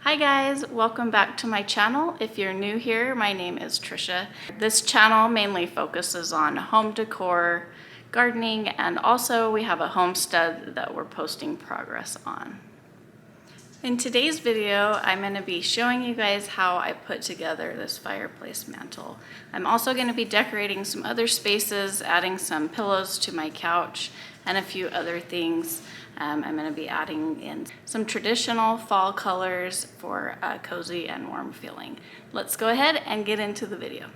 Hi guys, welcome back to my channel. If you're new here, my name is Trisha. This channel mainly focuses on home decor, gardening, and also we have a homestead that we're posting progress on. In today's video, I'm going to be showing you guys how I put together this fireplace mantle. I'm also going to be decorating some other spaces, adding some pillows to my couch, and a few other things. I'm going to be adding in some traditional fall colors for a cozy and warm feeling. Let's go ahead and get into the video.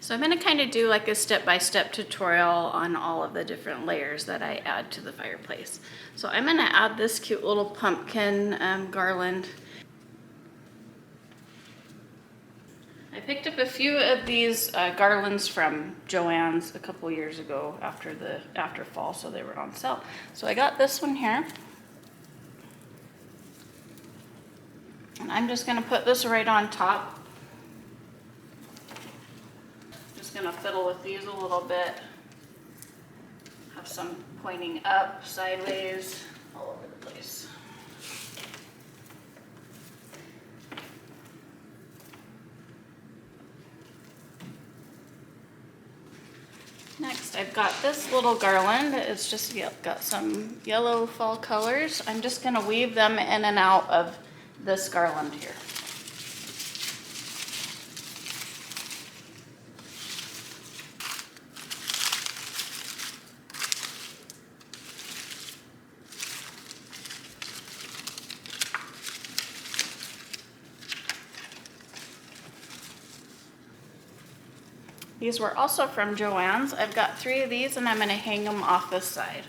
So I'm going to kind of do like a step-by-step tutorial on all of the different layers that I add to the fireplace. So I'm going to add this cute little pumpkin garland. I picked up a few of these garlands from Joann's a couple years ago after fall, so they were on sale. So I got this one here. And I'm just going to put this right on top. Gonna fiddle with these a little bit. Have some pointing up, sideways, all over the place. Next, I've got this little garland. It's just got some yellow fall colors. I'm just gonna weave them in and out of this garland here. These were also from Joann's. I've got 3 of these and I'm going to hang them off this side.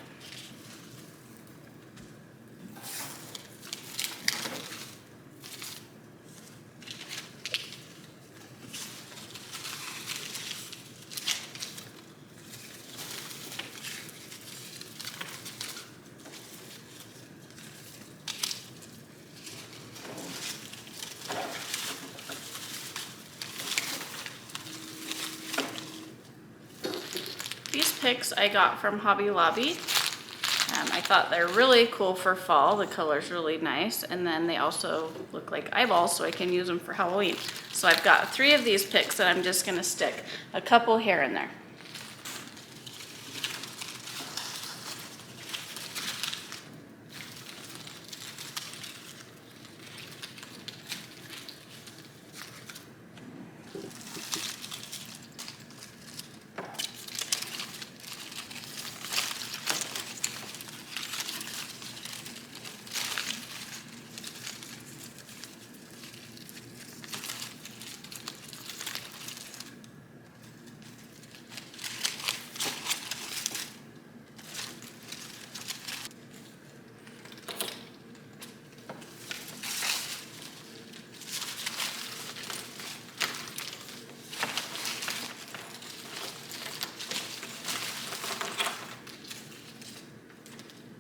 These picks I got from Hobby Lobby. I thought they're really cool for fall. The color's really nice. And then they also look like eyeballs, so I can use them for Halloween. So I've got 3 of these picks that I'm just gonna stick a couple here and there.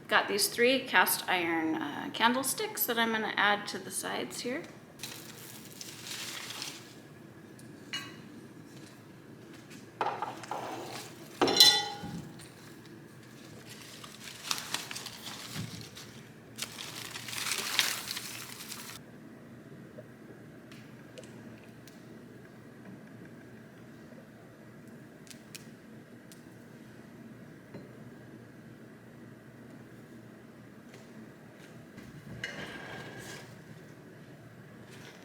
Got these 3 cast iron candlesticks that I'm going to add to the sides here.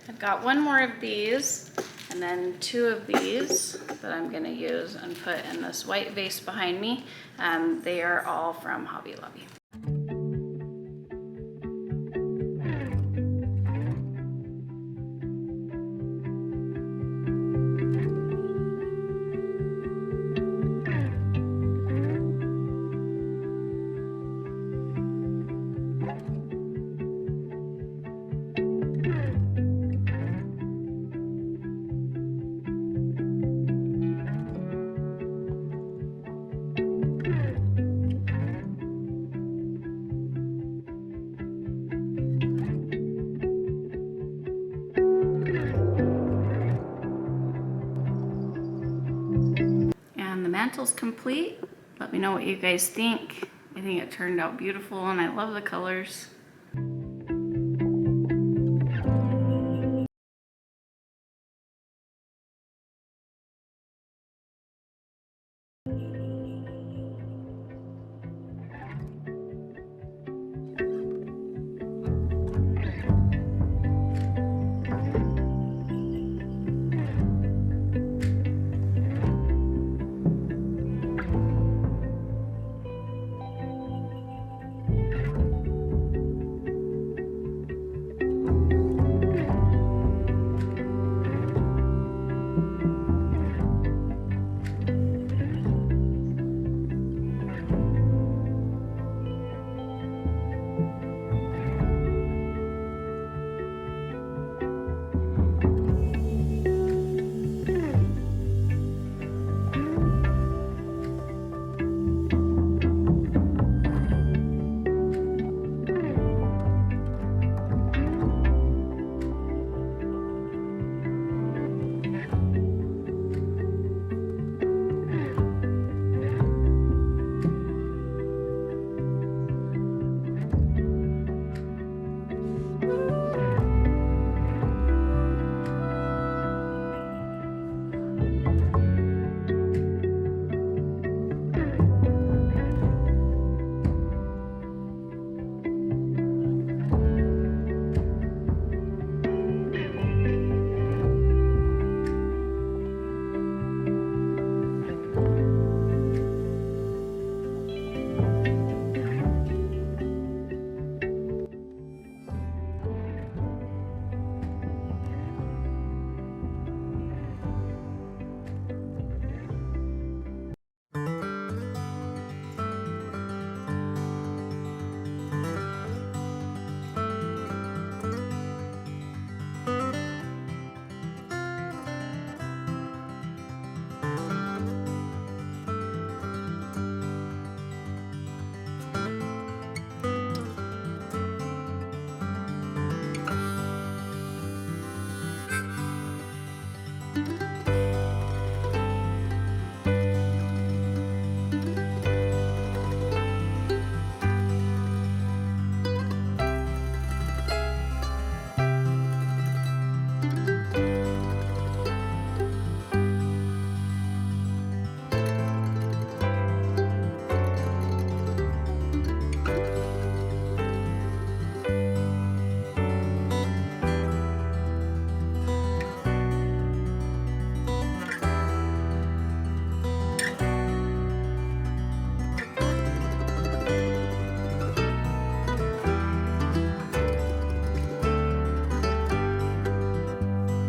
I've got 1 more of these and then 2 of these that I'm going to use and put in this white vase behind me. They are all from Hobby Lobby. Mantle's complete. Let me know what you guys think. I think it turned out beautiful and I love the colors.